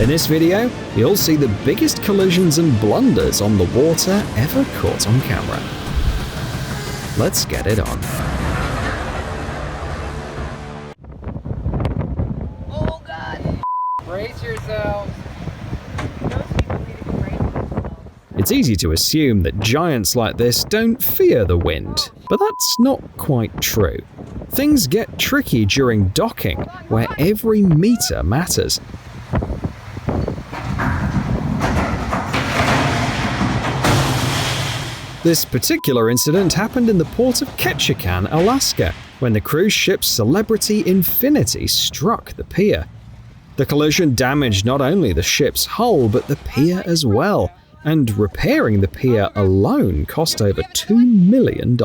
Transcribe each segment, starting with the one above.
In this video, you'll see the biggest collisions and blunders on the water ever caught on camera. Let's get it on. Oh God! Brace yourselves. It's easy to assume that giants like this don't fear the wind, but that's not quite true. Things get tricky during docking, where every meter matters. This particular incident happened in the port of Ketchikan, Alaska, when the cruise ship Celebrity Infinity struck the pier. The collision damaged not only the ship's hull but the pier as well, and repairing the pier alone cost over $2 million.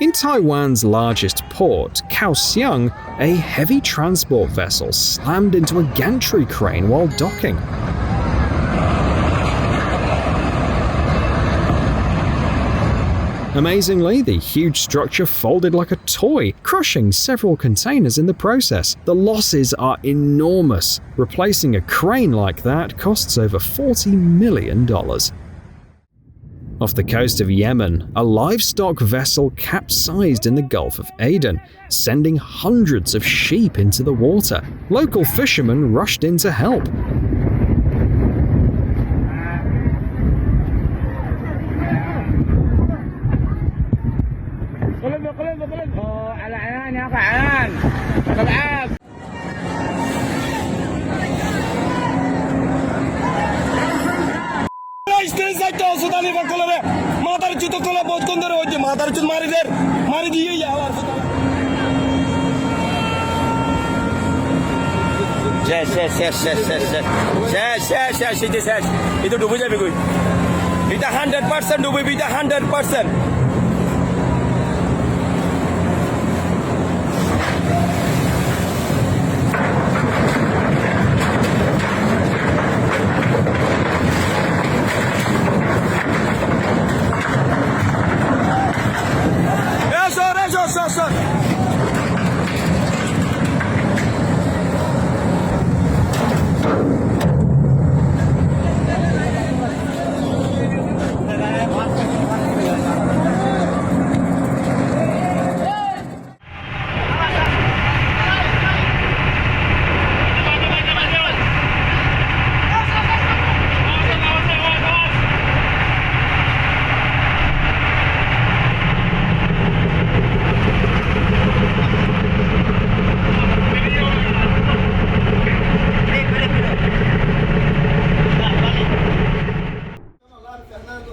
In Taiwan's largest port, Kaohsiung, a heavy transport vessel slammed into a gantry crane while docking. Amazingly, the huge structure folded like a toy, crushing several containers in the process. The losses are enormous. Replacing a crane like that costs over $40 million. Off the coast of Yemen, a livestock vessel capsized in the Gulf of Aden, sending hundreds of sheep into the water. Local fishermen rushed in to help. Itu ডুবে যাবে কই এটা 100% ডুবে এটা 100% Eso.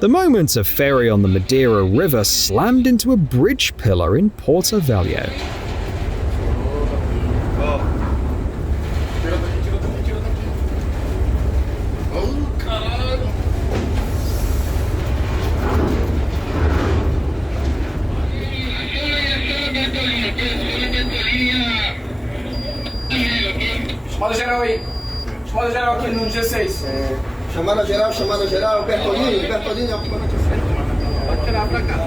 The moment a ferry on the Madeira River slammed into a bridge pillar in Porto Velho. Chamada geral aqui no 16. Chamada geral, Bertolini, pode tirar pra cá.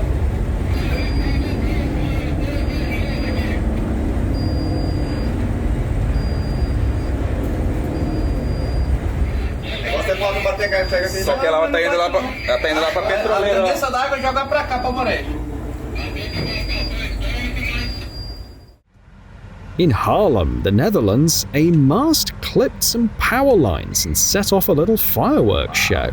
Você pode bater cá, pega aqui. Só que ela tá indo lá pra petroleira. A tendência da água joga pra cá, pra maré. In Haarlem, the Netherlands, a mast clipped some power lines and set off a little fireworks show.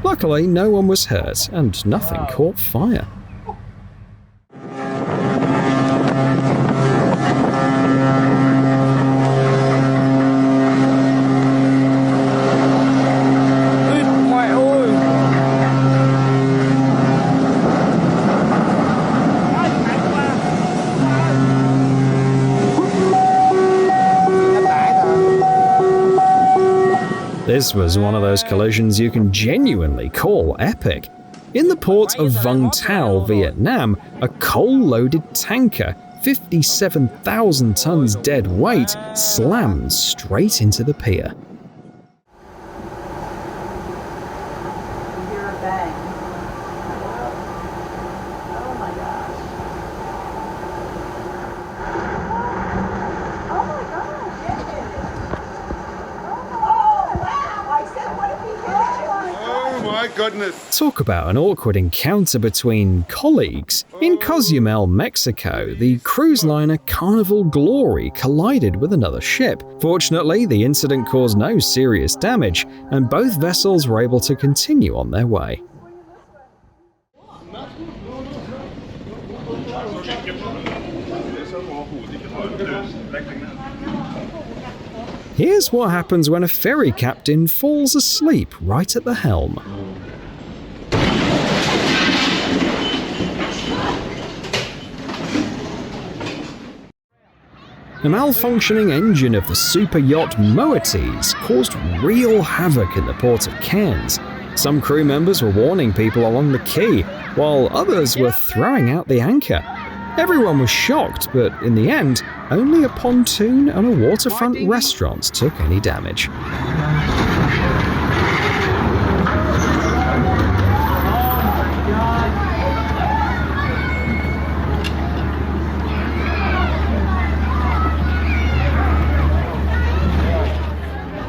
Luckily, no one was hurt and nothing caught fire. This was one of those collisions you can genuinely call epic. In the port of Vung Tau, Vietnam, a coal-loaded tanker, 57,000 tons dead weight, slammed straight into the pier. You hear a bang. goodness. Talk about an awkward encounter between colleagues. In Cozumel, Mexico, the cruise liner Carnival Glory collided with another ship. Fortunately, the incident caused no serious damage, and both vessels were able to continue on their way. Here's what happens when a ferry captain falls asleep right at the helm. The malfunctioning engine of the super yacht Moetes caused real havoc in the port of Cairns. Some crew members were warning people along the quay, while others were throwing out the anchor. Everyone was shocked, but in the end, only a pontoon and a waterfront restaurant took any damage.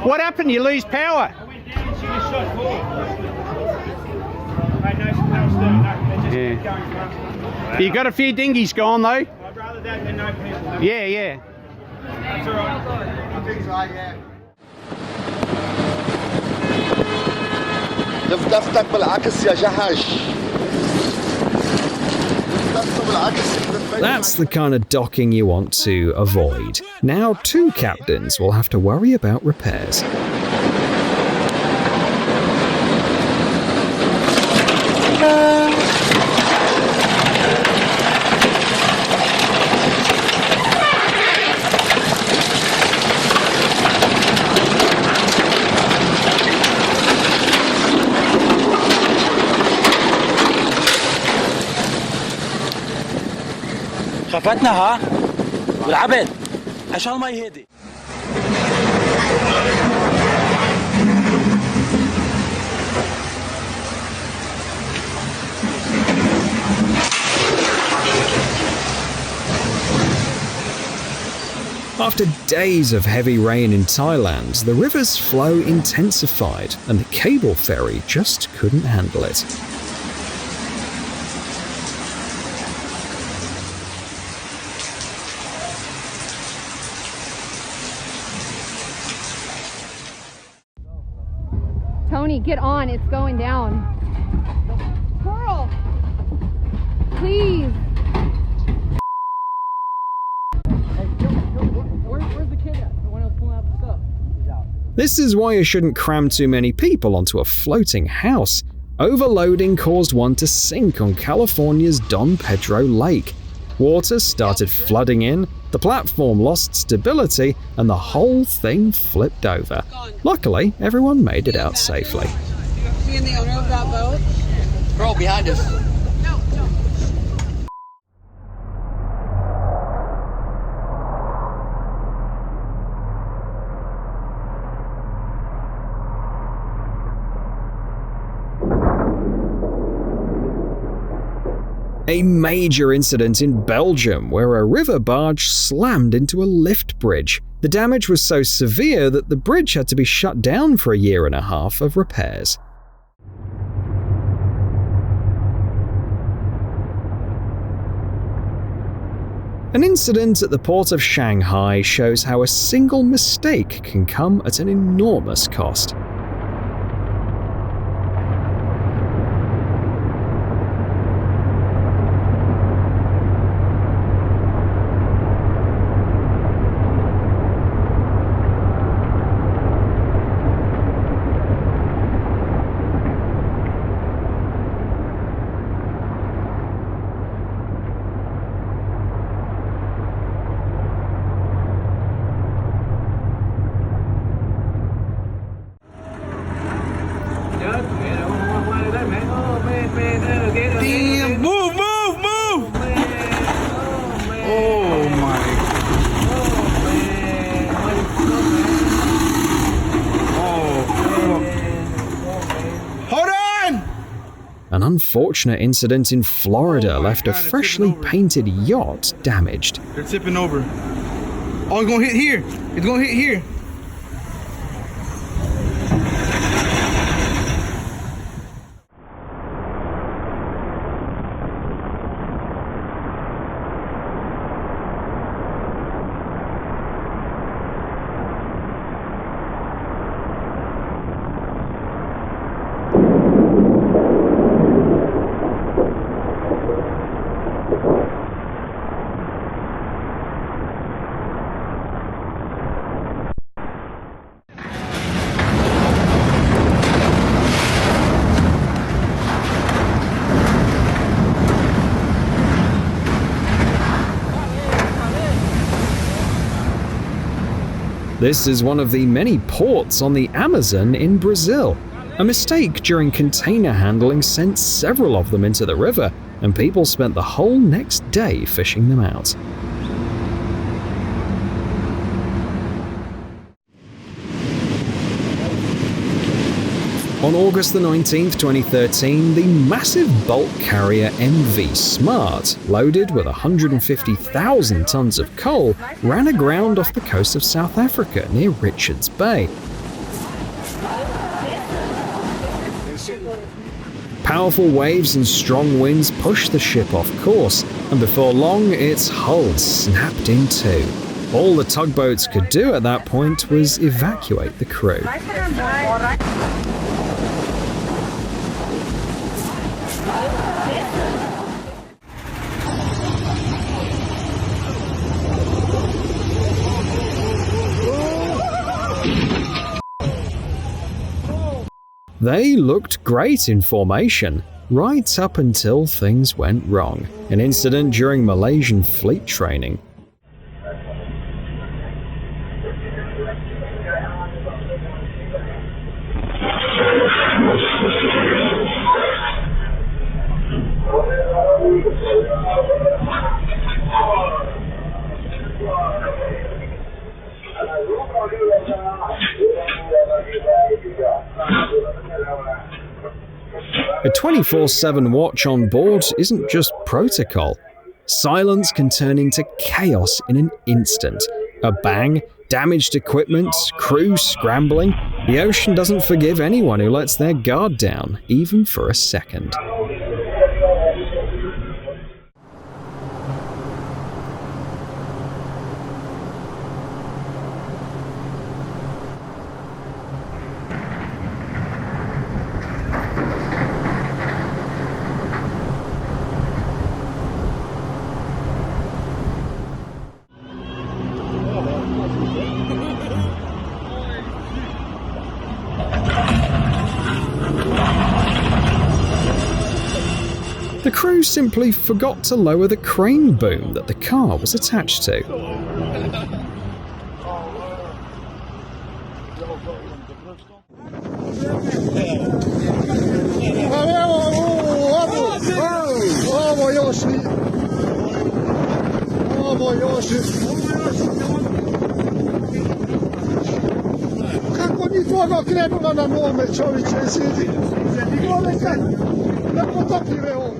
What happened? You lose power? Yeah. You got a few dinghies gone though? I'd rather that than no people. Yeah. That's alright. دفتك بالعكس يا جهش. That's the kind of docking you want to avoid. Now 2 captains will have to worry about repairs. خفتنا ها والعبد عشان ما يهدي. After days of heavy rain in Thailand, the river's flow intensified and the cable ferry just couldn't handle it. Tony, get on. It's going down. Girl, please. Where's the kid at? The one who was pulling out the stuff. He's out. This is why you shouldn't cram too many people onto a floating house. Overloading caused one to sink on California's Don Pedro Lake. Water started flooding in, the platform lost stability, and the whole thing flipped over. Luckily, everyone made it out safely. Seeing the owner of that boat? Girl behind us. A major incident in Belgium where a river barge slammed into a lift bridge. The damage was so severe that the bridge had to be shut down for a year and a half of repairs. An incident at the port of Shanghai shows how a single mistake can come at an enormous cost. Damn, move! Oh my. Hold on! An unfortunate incident in Florida left a freshly painted yacht damaged. They're tipping over. Oh, it's gonna hit here. It's gonna hit here. This is one of the many ports on the Amazon in Brazil. A mistake during container handling sent several of them into the river, and people spent the whole next day fishing them out. On August the 19th, 2013, the massive bulk carrier MV Smart, loaded with 150,000 tons of coal, ran aground off the coast of South Africa near Richards Bay. Powerful waves and strong winds pushed the ship off course, and before long, its hull snapped in two. All the tugboats could do at that point was evacuate the crew. They looked great in formation, right up until things went wrong. An incident during Malaysian fleet training. A 24/7 watch on board isn't just protocol. Silence can turn into chaos in an instant. A bang, damaged equipment, crew scrambling. The ocean doesn't forgive anyone who lets their guard down, even for a second. The crew simply forgot to lower the crane boom that the car was attached to. Kako mi toga krenula na mome, čovječe, sidi. Gole kaj, ne potopive ovo.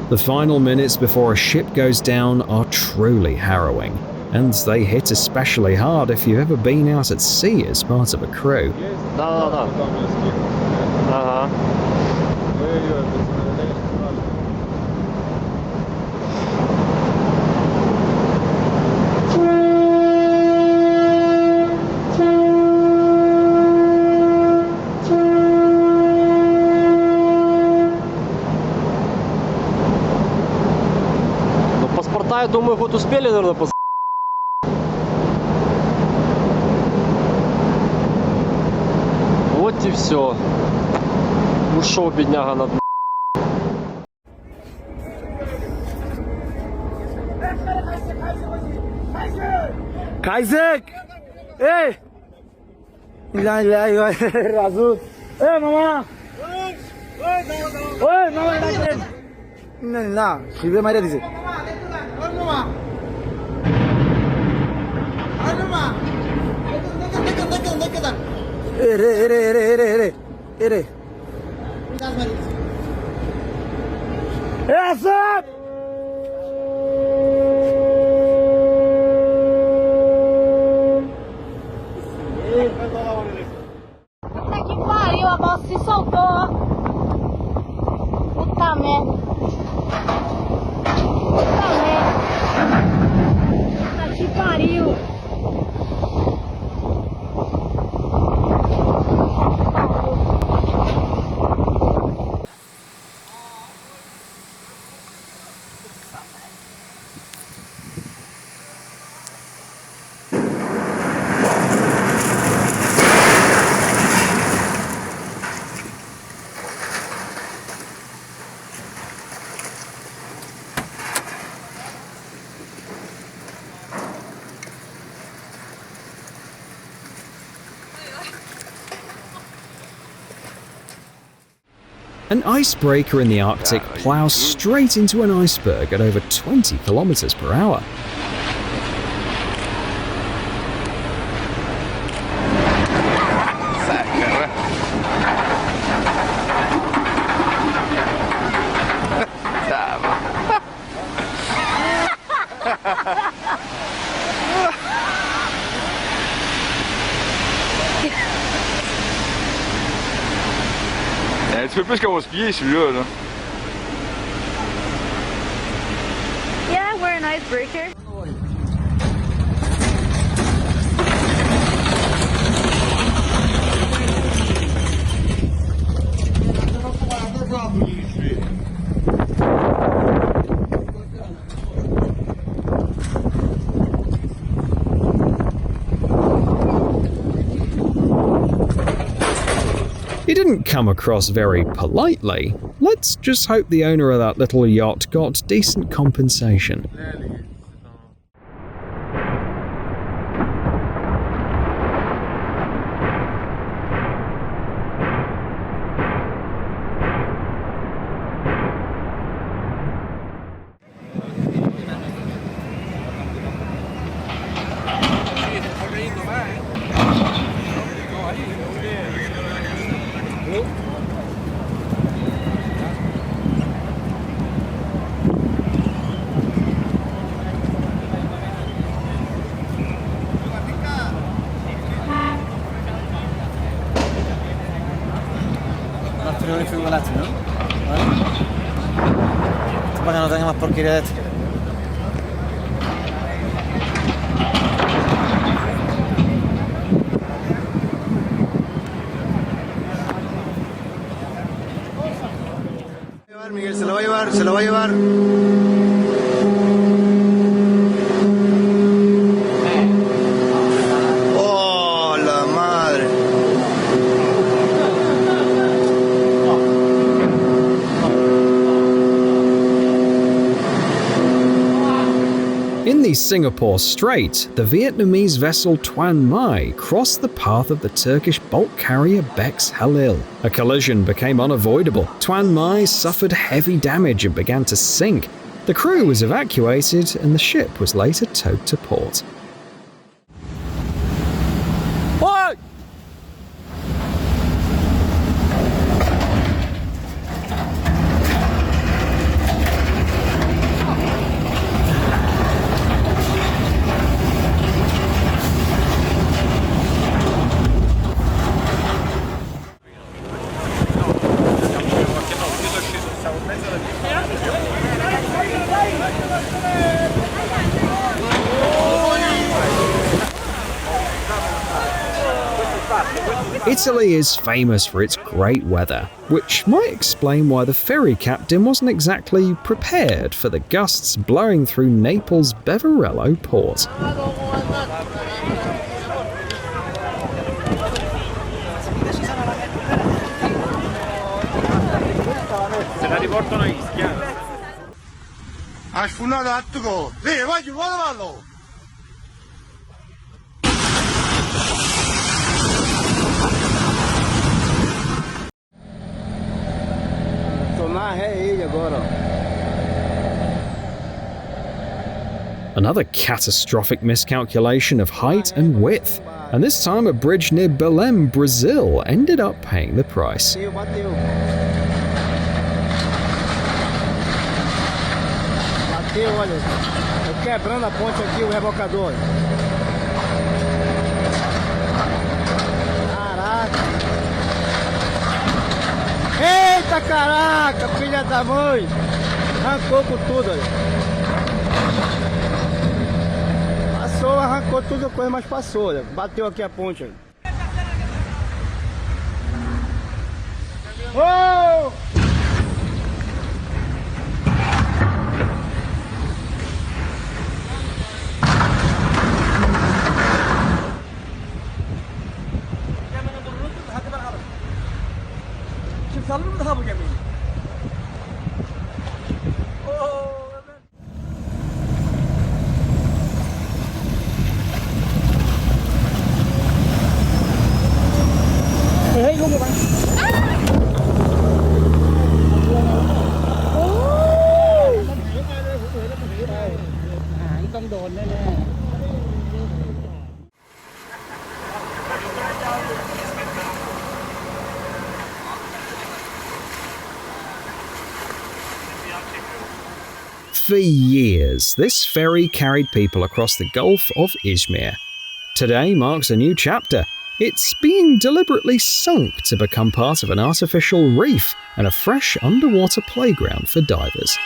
The final minutes before a ship goes down are truly harrowing, and they hit especially hard if you've ever been out at sea as part of a crew. Я думаю, вот успели, наверное, Вот и все. Ушел бедняга на дно. Kaiser! Hey! Ey mama! না শিবে মাইরা দিছে এরে এরে এরে এরে এরে এরে আসব Puta que pariu, a moça se soltou. Puta merda. Puta merda. Puta que pariu. An icebreaker in the Arctic plows straight into an iceberg at over 20 kilometers per hour. Typisk over spire i syre, eller? Yeah, we're an icebreaker. He didn't come across very politely. Let's just hope the owner of that little yacht got decent compensation. Para que no tenga más porquería de esto. Miguel, se lo va a llevar, se lo va a llevar. Oh, la madre. In the Singapore Strait, the Vietnamese vessel Tuan Mai crossed the path of the Turkish bulk carrier Bex Halil. A collision became unavoidable. Tuan Mai suffered heavy damage and began to sink. The crew was evacuated and the ship was later towed to port. Italy is famous for its great weather, which might explain why the ferry captain wasn't exactly prepared for the gusts blowing through Naples' Beverello port. Ha sfunato attico! Vieni, voglio, guardalo! agora, ó. Another catastrophic miscalculation of height and width, and this time a bridge near Belém, Brazil, ended up paying the price. Bateu. Bateu, olha. Eu quebrando a ponte aqui, o rebocador. Caraca. Eita, caraca, filha da mãe. Arrancou com tudo, olha. Passou, arrancou tudo a coisa, mas passou, olha. Bateu aqui a ponte, olha. Oh! For years, this ferry carried people across the Gulf of Izmir. Today marks a new chapter. It's being deliberately sunk to become part of an artificial reef and a fresh underwater playground for divers.